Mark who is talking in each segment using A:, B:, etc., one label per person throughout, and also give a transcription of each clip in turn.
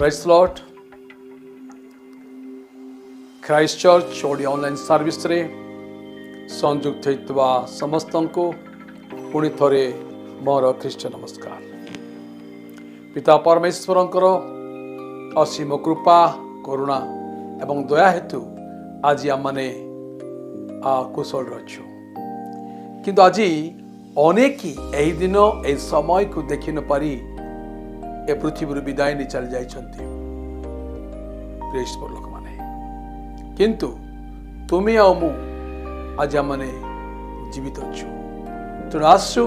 A: Praise the Lord. Christ Church Odia online service रे संयुक्त होइतबा समस्तंको पुणी थरे मोर ख्रीष्ट नमस्कार। पिता परमेश्वरंकर असीम कृपा करुणा एवं दया हेतु आज आमने कुशल रछु, किंतु आज अनेक यही दिन ए समय को देखि न पारी ए पृथ्वी विदाय नहीं चल जाइछन्ति प्रेष्ठपर लोक माने, किंतु तुम्हें आ मु आज आमने जीवित अच्छु। तेणु आसु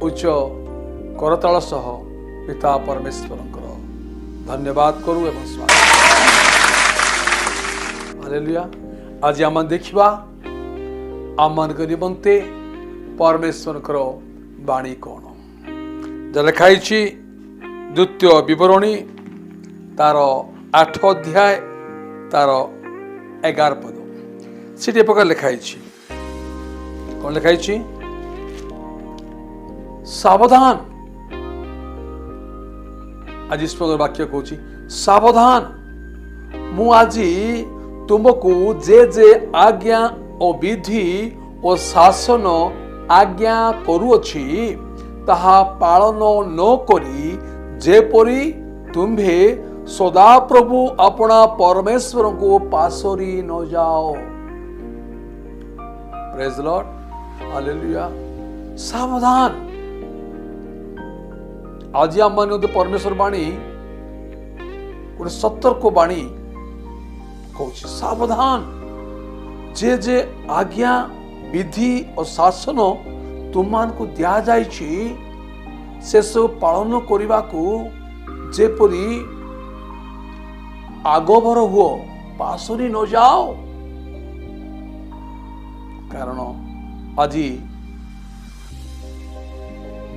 A: उच्च करताल सह पिता परमेश्वरंकर धन्यवाद करू एवं स्वागत। हालेलुया। आज आम देखिबा आमान निमंते परमेश्वरंकर बाणी कौन जे लिखाई द्वितीय विवरणी तार 8 अध्याय तार 11 पद सीटे प्रकार लिखाई कौन लिखाई सावधान। आज इस प्रकार वाक्य कहूँ सावधान, मु आज तुमको जे जे आज्ञा और विधि और शासन आज्ञा करुअछि ताहा पालन न करी जेपरी तुम्भे सदा प्रभु अपना परमेश्वर को पासरी न जाओ। Praise the Lord. हालेलुया। सावधान। आज आम माने परमेश्वर बाणी गोटे सतर्क बाणी कहूँ सावधान, जे जे आज्ञा विधि और शासन तुम मान को दिया जाइछि से सब पालन करने को जेपरी आगभर हुओ पासरी न जाओ। कारण आज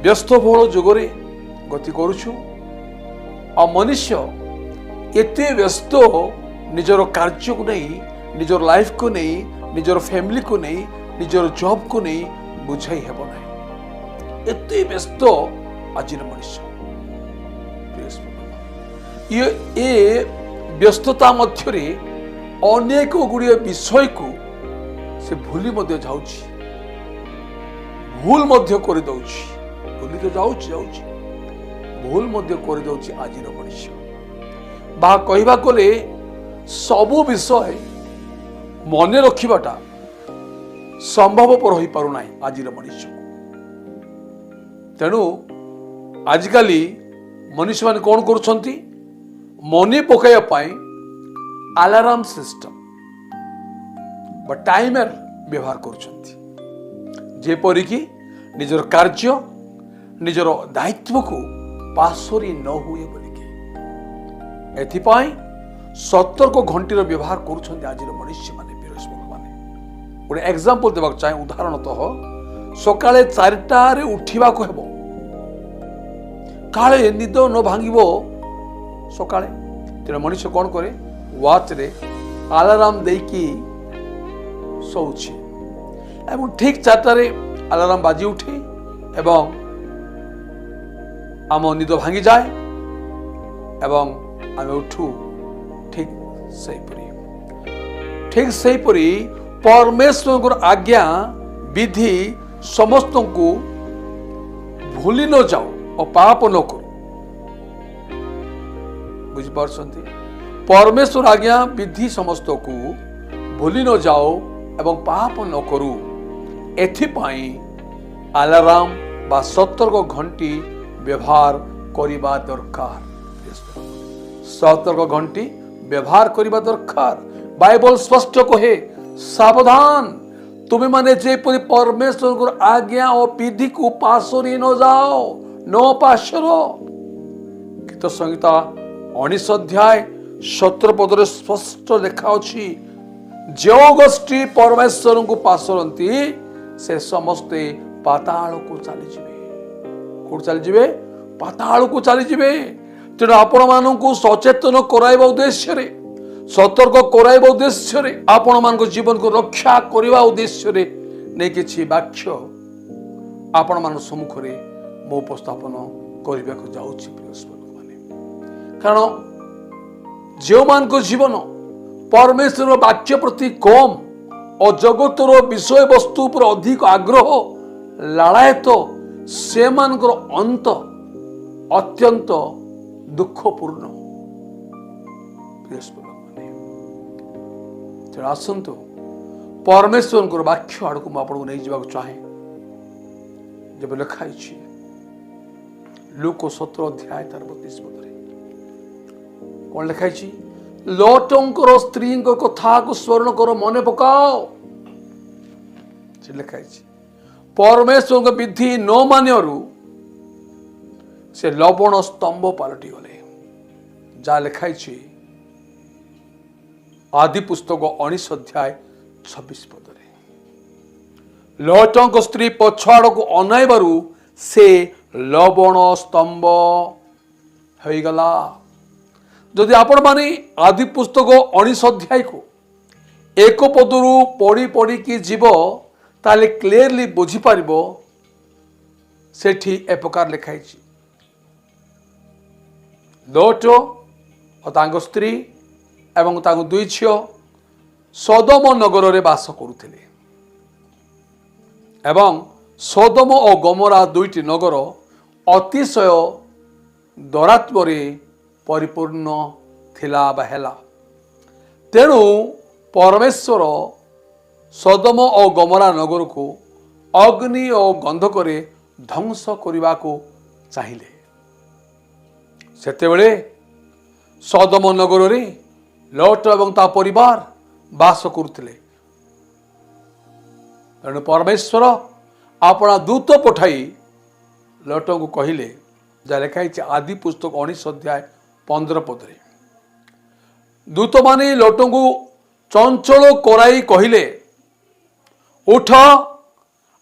A: व्यस्त बहुल जुगरे गति करुछु आ मनुष्य एते व्यस्त निजर कार्य को नहीं, निजर लाइफ को नहीं, निजर फैमिली को नहीं, निजर जॉब को नहीं बुझाई हेब ना। एते व्यस्त आज मनुष्य ये व्यस्तता मध्य अनेक गुड़िया विषय को से भूली मध्य जाउछि, भूल मध्य कर दउछि, भूली तो जाउछि भूल मध्य कर दउछि आज मनुष्य। बा कहबा कोले सबु विषय मन रखिबाटा संभवपर हो पारु नाही आज मनुष्य। तेणु आजिकाली मनुष्य माने कौन करुछंती मने पकाइया पाई अलार्म सिस्टम बा टाइमर व्यवहार करुछंती, जेपरि कि निजर कार्य निजर दायित्व को पासरी न हुए बोलिके एथिपाई सतर्क घंटीर व्यवहार करुछंती आज मनुष्य माने माने। गोटे एग्जांपल देबाक चाहे उदाहरणतः सकाळे 4टारे उठिबा को हेबो, काले निद न भांगिबो सकाळे। तेणु मनुष्य कौन करे वाच रे अलार्म देकी सोउछि एवं ठीक 4टारे अलार्म बाजी उठे एवं आम निद भांगी जाए एवं आम उठू ठीक सेहीपरि परमेश्वर आज्ञा विधि समस्त को भूली न जाओ और पाप न करो। बुझिपारछंती परमेश्वर आज्ञा विधि समस्त को भूली न जाओ एवं पाप न करू एथिपाई अलार्म बा सतर्क घंटी व्यवहार करिबा दरकार। सतर्क घंटी व्यवहार करिबा दरकार। बाइबल स्पष्ट कहे सावधान, तुम्हें माने जेपरि परमेश्वर को आज्ञा और विधि को पासरी न जाओ न पासरो। गीत संहिता 19 अध्याय 17 पदरे स्पष्ट लिखा अछि जो गोष्ठी परमेश्वर को पासरती से समस्ते पाताल को चली जिवे। कोड चली जिवे पाताल को चली जिवे। तेणु आपण मानू सचेतन कराइबा उद्देश्य रे, सतर्क कराइबा उद्देश्य रे, आपण मान जीवन को रक्षा करने उद्देश्य रे नहीं किछि वाक्य आपण मान सम्मुख रे मो उपस्थापन करने को जाऊँगी। कारण जो मान को जीवन परमेश्वर वाक्य प्रति कम और जगतर विषय वस्तु पर अधिक आग्रह लालायत से मानकर अंत अत्यंत दुखपूर्ण। आसतु परमेश्वर वाक्य आड़ को आपको नहीं जावाक चाहे। जब लिखाई लूक 17 अध्याय 32 पदरे कौन लिखाई लौटंकर स्त्री कथा को स्मरण कर मन पकाओ। लिखाई परमेश्वर विधि न मानू से लवण स्तंभ पलटि गले। जहाँ लिखाई आदि पुस्तक 19 अध्याय 26 पदरे लौटंक स्त्री पछाड़ को अनाइबारू से लवण स्तंभ हो गला। जदि आपण माने आदि पुस्तक 19 अध्याय को एक पदरू पढ़ी पढ़ी की जीव ताले क्लियरली बुझी पारिबो। सेठी ए प्रकार लिखाई लोट और तांको स्त्री एवं तांको दुई झियो सदम नगर रे बास करुथिले एवं सदम और गमरा दुईटी नगर अतिशय दौरात्मरे परिपूर्ण थिला बाहेला। तेणु परमेश्वर सदम और गमरा नगर को अग्नि और गंधक ध्वंस करने को चाहिए। सेतेबेले सदम नगर रे लौट एवं ता परिवार बास करुथिले। तेणु परमेश्वर अपना दूत पठाई लौट को कहले। जहाँ लिखाई आदि पुस्तक 19 अध्याय 15 पदरे दूत माने लौट को चंचल कराई कहले उठ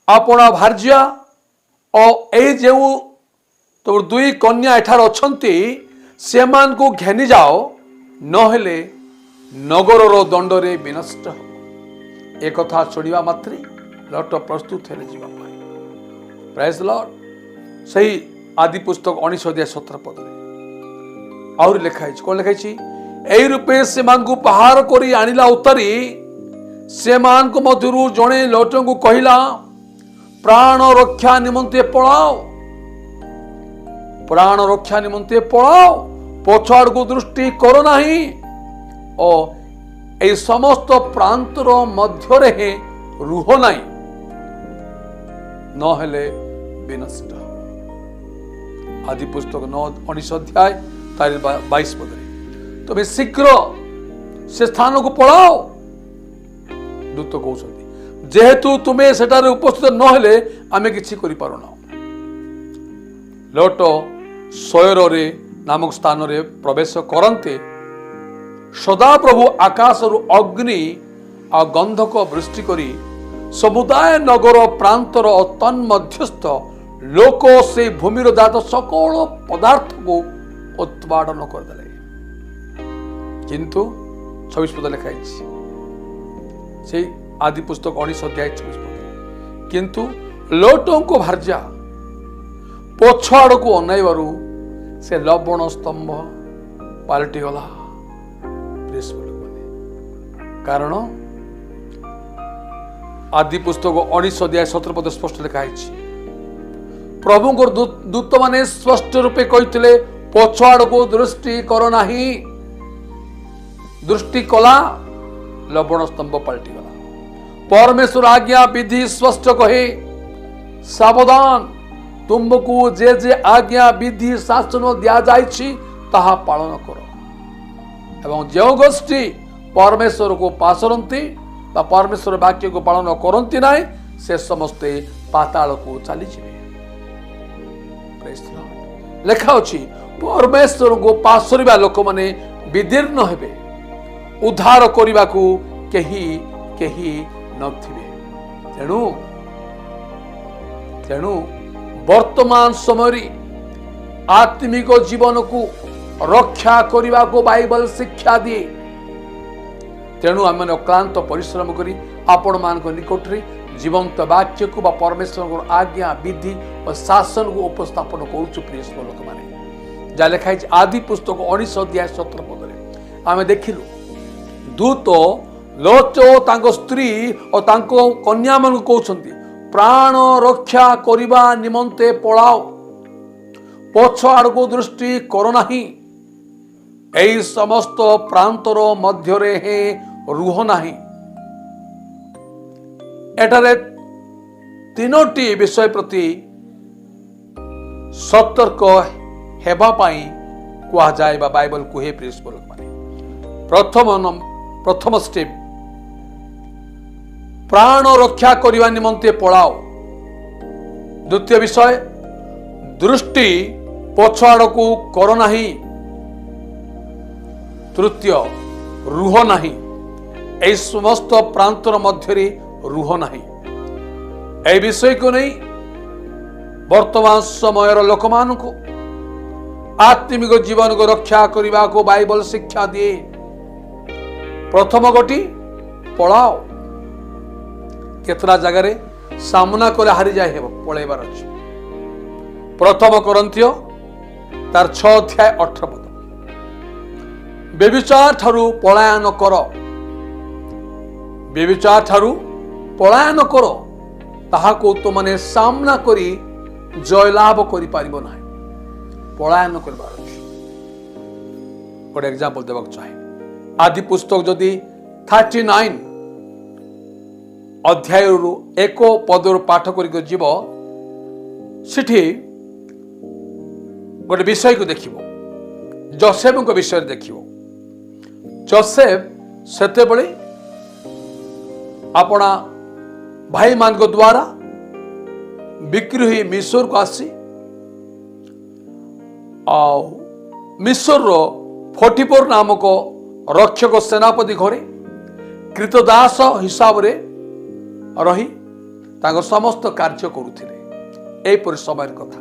A: अपना भार्या और ए जो तो दुई कन्या एठार अछंती से मान को घेनी जाओ नहेले नगर दंड रे विनष्ट। एक कथा शुणा मात्रे लौट प्रस्तुत है जीवा पाई। Praise Lord. सही आदि पुस्तक 19 अध्याय 17 पदरे आउरी लिखाई कौन लिखाई एई रूपे से मान को बाहर करी आनिला उतारी से मान को मधुरु जणे लौट को कहिला प्राण रक्षा निमंते पळाओ प्राण रक्षा निमंते पळाओ पछाड़ को दृष्टि करो नहीं और ए समस्त प्रांतर मध्य रे रुह नहीं नहेले विनष्ट। आदि पुस्तक 19 अध्याय 22 पदरे तुम्हें शीघ्र से स्थान को पळाओ दूत कहते जेहेतु तुम्हें सेठारे उपस्थित नहेले आमे किछि करि पारुना। लौट सोयर रे नामक स्थान रे प्रवेश करते सदा प्रभु आकाश अग्नि आ गंधक वृष्टि करी समुदाय नगर प्रांतर तन मध्यस्थ लोक से भूमिर जात सकल पदार्थ को उत्पादन करदेले। किंतु 26 पद लिखाई से आदि पुस्तक 19 अध्याय 26 पद किंतु लोटों को भार्या पछाड़ को अनाइबारू से लवण स्तंभ पलटि गला। कारण आदि पुस्तक 19 अध्याय 17 पद स्पष्ट लिखाई प्रभु को दूत माने स्पष्ट रूपे कहते पछाड़ को दृष्टि कर नाही दृष्टि कला लवण स्तंभ पलटि गला। परमेश्वर आज्ञा विधि स्पष्ट कहे सावधान तुमको जे जे आज्ञा विधि शासन दिया जाइछि ताहा पालन करो एवं जो गोष्ठी परमेश्वर को पासरती परमेश्वर वाक्य को पालन करती ना से समस्ते पाताल को चली जाए। लिखा अछि परमेश्वर को पासरिबा लोक माने विदीर्ण हेबे उद्धार करने को केही केही नथिबे। तेणु तेणु वर्तमान समय आत्मिक जीवन को रक्षा करने को बाइबल शिक्षा दिए। तेणु आम अक्लांत परिश्रम करी आपण मान निकट रे जीवंत वाक्य को परमेश्वर आज्ञा विधि और शासन को उपस्थापन करुचु प्रिय लोक माने। जहाँ लिखाई आदि पुस्तक 19 अध्याय 17 पदरे आमे देखिलु दूत लोच तांको स्त्री और तांको कन्या मन कहउछंती प्राण रक्षा करिबा निमंते पळाओ पछ आड़को दृष्टि कर नाही एई समस्त प्रांतर मध्यरे हे रुह नाही। एटारे तीनोटी विषय प्रति सतर्क हेबा पाई कुआ जाए बा बाइबल कुहे प्रिय लोक माने प्रथम स्टेप प्राण रक्षा करने निमंते पळाओ। द्वितीय विषय दृष्टि पछ आड़कू कर नाही। तृतीय रुह नाही ए समस्त प्रांतर मध्य रुह नाही। ए विषय को नहीं वर्तमान समय लोक मान को आत्मिक जीवन को रक्षा करने को बाइबल शिक्षा दिए। प्रथम गोटी पळाओ केतरा जगार सामना कर हारी जाए पलैबार अच्छे। प्रथम करंथियो तार 6 अध्याय 18 पद बेविचार ठारू पलायन कर बेविचार ठारू पलायन कर ताहाको तुमने सामना करी जयलाभ करि पारिबो नाही। पलायन करबार अछि गोटे एग्जांपल देबाक चाहे आदि पुस्तक जदि 39 अध्याय रु 1 पदर पाठ करिक जीव सिठी गोटे विषय को देखिबो जोसेफ को विषय देखिबो। जोसेफ सेते बळे अपना भाई मान को द्वारा बिक्री हुई मिस्र को आसी मिस्र रो 44 नामक रक्षक सेनापति घरे कृतदास हिसाब रे रही तांको समस्त कार्य करुथिले। एई पर समय कथा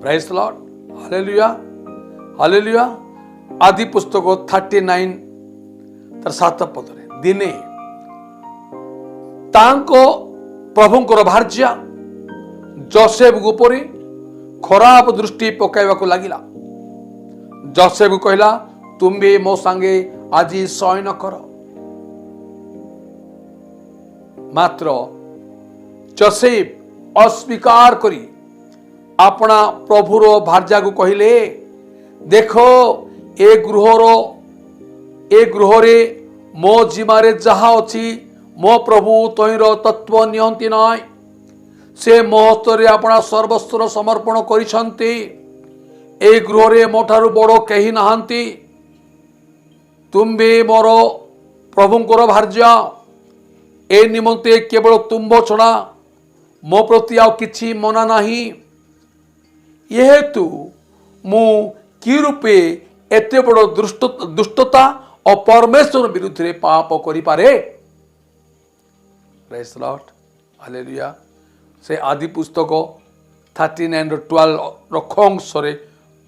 A: praise the Lord hallelujah hallelujah. आदि पुस्तक 39 तार 7 पदरे दिने तांको प्रभुंकर भार्या जोसेफ उपरे खराब दृष्टि पकाइबा को लागिला। जोसेफ कहला तुम भी मो संगे आज शयन कर। मात्र जोसेफ अस्वीकार करी अपना प्रभुर भार्या को कहले देखो ए गृहरे मो जिमारे जहा अछि मो प्रभु तोर तत्व नियंती नाय से मो हस्तरे अपना सर्वस्व समर्पण करिसंती। ए गृहरे मो ठारू बड़ केही नाहंती। तुम भी मोर प्रभुंकर भार्या ए निमंते केवल तुम्भ छड़ा मो प्रति आउ किछि मना नाही। येहेतु मु कि रूपे एते बड़ दुष्टता और परमेश्वर विरुद्ध रे पाप करि पारे। Praise the Lord hallelujah. से आदि पुस्तक 39:12 रखंश रे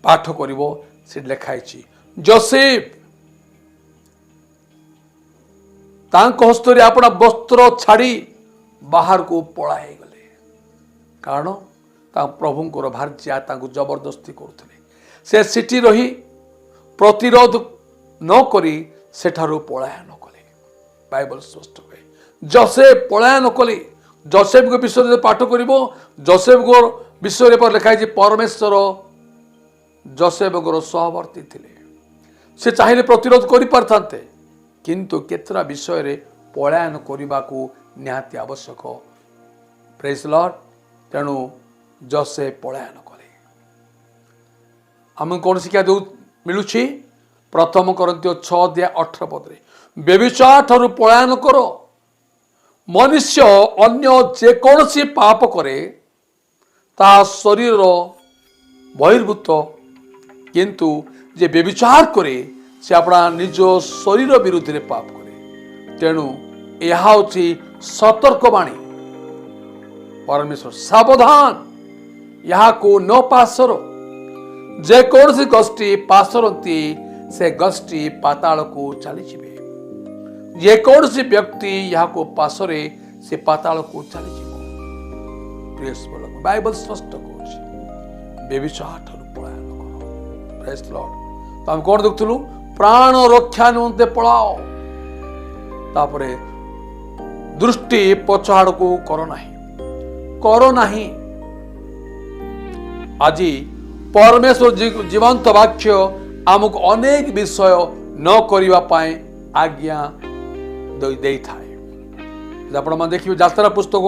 A: पाठ करिवो से लिखाई छी जोसेफ तांक हस्तरे अपना वस्त्र छाड़ी बाहर को पळाई गले कारण ता प्रभुंकर भार्या तांको जबरदस्ती करथले। से सिटी रही प्रतिरोध न करी सेठारु पलायन कले। बाइबल स्पष्ट है जोसेफ पलायन कले। जोसेफ को विषय पाठ करिवो जोसेफ को विषय पर लिखाई जे परमेश्वर जोसेफ को सहवर्ती थिले। से चाहिए प्रतिरोध करि पारथांते किंतु केतरा विषय रे पलायन करने को निहाती आवश्यक। प्रेज द लॉर्ड तेणु जोसेफ पलायन कले। आम कौन शिक्षा दे मिलुछि प्रथम करंथियो 6:18 पदरे व्यभिचार ठारू पलायन करो। मनुष्य अन्य जेकोसी पाप करे ता शरीर बहिर्भूत किंतु जे व्यभिचार करे से अपना निज शरीर विरुद्ध रे पाप करे। तेणु यह होची सतर्कवाणी परमेश्वर सावधान यहाँ को न पासर जेकोसी गोष्ठी पासरती से गोष्ठी पाताल को चली जिवे। जेकोसी व्यक्ति यहाँ को पासरे से पाताल को चली जीव। बाइबल स्पष्ट कहछि व्यभिचार ठारू पलायन करो। Praise the Lord. तो हम कोन देखथलु प्राण रक्षा निमंते पलाओ तापरे दृष्टि पछ आड़ को करो नहीं। आज परमेश्वर जीवंत वाक्य आमको अनेक विषय न करने आज्ञा दे थाए। आपण देखिए यात्रा पुस्तक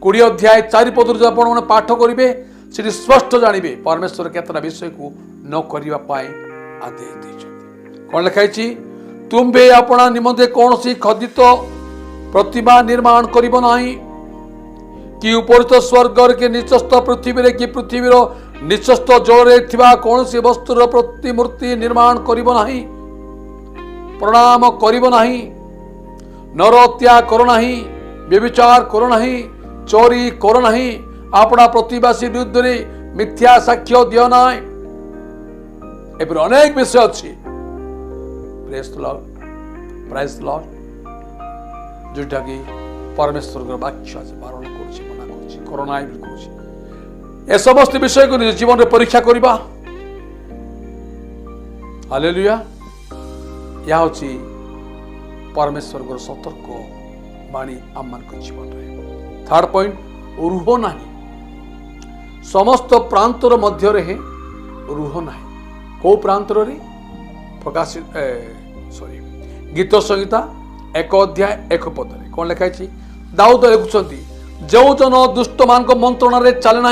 A: 20 अध्याय 4 पद जो आपण पाठ करेंगे से स्पष्ट जानवे परमेश्वर केतना विषय को न करने आदेश देते। कौन लिखाई तुम्भे अपना निमंते कौन सी खदित प्रतिमा निर्माण करिब नाही कि उपरित स्वर्गर के निचस्थ पृथ्वी कि पृथ्वीर निचस्थ जल थिबा कौन सी वस्तुर प्रतिमूर्ति निर्माण करिब नाही प्रणाम करिब नाही नरहत्या करो नाही व्यभिचार करो नाही चोरी करो नाही अपना प्रतिवासी विरुद्ध मिथ्या साक्ष्य दियो नाही। एपर अनेक विषय अच्छी प्रेज द लॉर्ड जोटा कि परमेश्वर वाक्य बारण कर मना कर समस्त विषय को निज जीवन में परीक्षा करवा। हालेलुया। यह हूँ परमेश्वर सतर्क बाणी आम मान जीवन में। थर्ड पॉइंट रुह नहीं समस्त प्रांतर मध्य रुह नहीं। कौ प्रांतर प्रकाशित गीत संहिता 1 अध्याय 1 पदे कौन लिखाई दाऊद लिखुंट जो जन दुष्ट मान मंत्रणा चले ना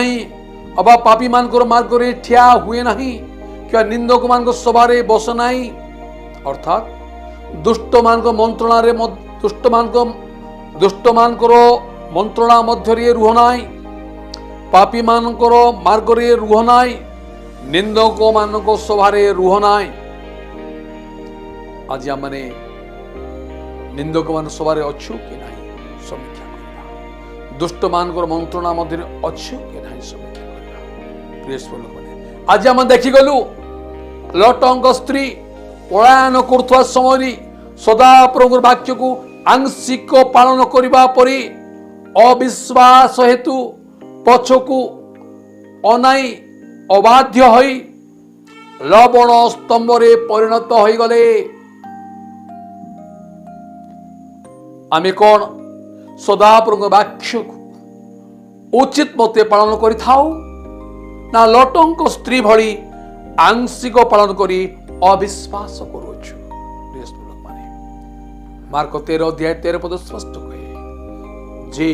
A: अबा पापी मान मार्ग ठिया हुए ना क्या निंदक मान सभा बस ना अर्थात दुष्ट मान मंत्रणा दुष्ट मान मंत्रणा मध्य रुह ना पापी मान मार्ग रुह ना निंदक मान सभा रुह ना। आज आम निंदक मान सभा अच्छु कि नहीं समीक्षा करना दुष्ट मान मंत्रणा मध्य अच्छु कि नहीं समीक्षा करना। आज आम देखीगलु लटंग स्त्री पलायन कर समय सदाप्रभु वाक्य को आंशिक पालन करने परी अविश्वास हेतु पछकू अनाई अबाध्य होई लवण स्तंभरे परिणत हो गले। आमे कौन सदाप्रभु वाक्य को उचित मते पालन करि थाउ ना लटंक स्त्री भली आंशिक पालन करी अविश्वास करूछु। मार्क 13 अध्याय 13 पद स्पष्ट कहे जे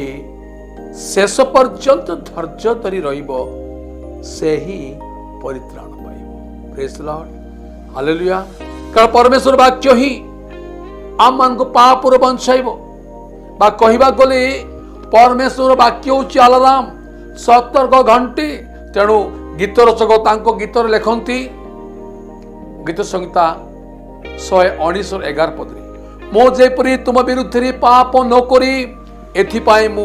A: शेष पर्यंत धैर्य धरी रहिबो से ही परित्राण पाइबो। Praise the Lord. हालेलुया। कारण परमेश्वर वाक्य ही आम मान को पापर बंचाइबो बा कहवा गले परमेश्वर वाक्य हूँ अलाराम सतर्क घंटी। तेणु गीत रचक तांको गीतर लेखती गीत संहिता 119:11 पदरे मो जेपरी तुम विरुद्ध पाप न करी एथिपाई मु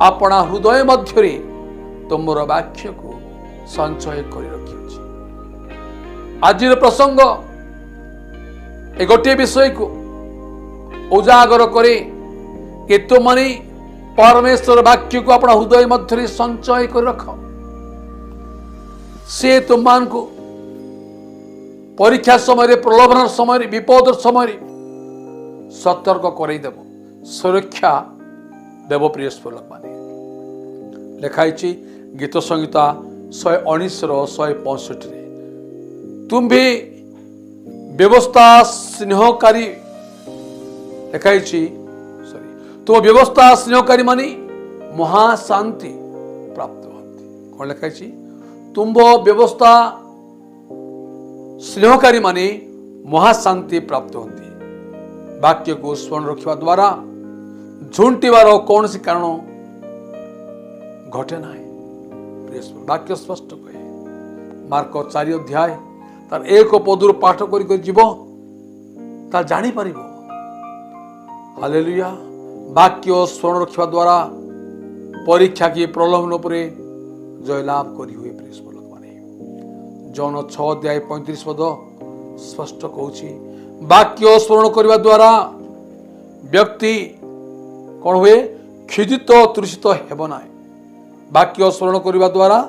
A: अपना हृदय मध्य तुमर वाक्य को संचय कर रखी। आज प्रसंग ए गोटे विषय को उजागर करे कि तुमने परमेश्वर वाक्य को अपना हृदय मध्य संचय कर रख। से तुम को परीक्षा समय प्रलोभन समय विपद समय सतर्क करदेव सुरक्षा देव। प्रिय लोक माने लिखाई गीत संहिता 119:165 तुम्भे व्यवस्था स्नेहकारी लिखाई तुम व्यवस्था स्नेहकारी मानी महाशांति प्राप्त होती। कौन लिखाई तुम व्यवस्था स्नेहकारी मानी महाशांति प्राप्त होती। वाक्य को स्मरण रखा द्वारा झुंटिवार कौन सी कारण घटे ना। वाक्य स्पष्ट कहे मार्क 4 अध्याय तार 1 पदर पाठ कर जीव ता जानी पारिबो। हालेलुया। वाक्य स्मरण रखा द्वारा परीक्षा की प्रलोभन पर जयलाभ करी हुए। जौन 6 अध्याय 35 पद स्पष्ट कहूँ वाक्य स्मरण करने द्वारा व्यक्ति कौन हुए क्षुदित तृषित हेब ना। वाक्य स्मरण करने द्वारा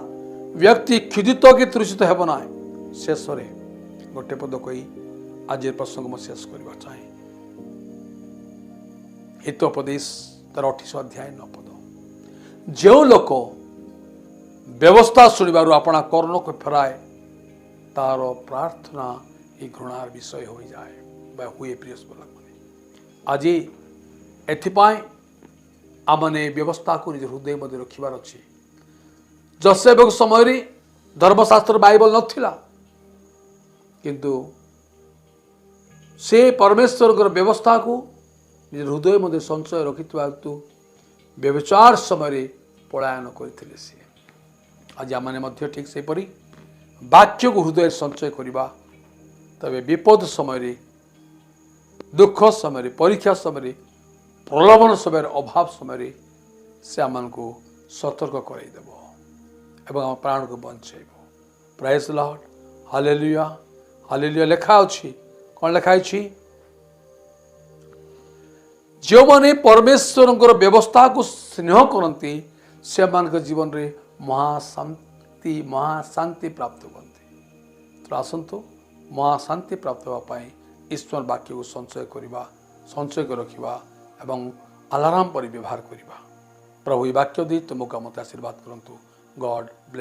A: व्यक्ति क्षुदित कि तृषित हेब ना। शेष गोटे पद कही आज प्रसंग मैं शेष करवा चाहे। हितोपदेश तार 28 अध्याय 9 पद। जो लोक व्यवस्था शुणिबार अपना कर्ण को फेराए तार प्रार्थना ही घृणार विषय हो जाए हुए। प्रिय आज एथिपाई आमने व्यवस्था को निज हृदय मध्य रखिबार अछि। जोसेफ समय धर्मशास्त्र बाइबल नथिला किंतु से परमेश्वर व्यवस्था को निज हृदय मध्य संचय रखिथिबा हेतु व्यभिचार समय पलायन करथिले। से आज आमने मध्य ठीक से परी वाक्य को हृदय संचय करिबा तबे विपद समय दुख समय परीक्षा समय प्रलोभन समय अभाव समय से आम को सतर्क करदेव एवं आम प्राण को बंचेब। Praise the Lord. Hallelujah hallelujah. लेखा अछि कौन लेखाई जो माने परमेश्वर व्यवस्था को स्नेह करती से जीवन रे महाशांति प्राप्त करते। तो आसतु महाशांति प्राप्त होगापाई ईश्वर वाक्य को संचय करवा संचय कर रखा एवं अलाराम पर व्यवहार करवा। प्रभु वाक्य दी तुमको मत आशीर्वाद करंतु। God bless.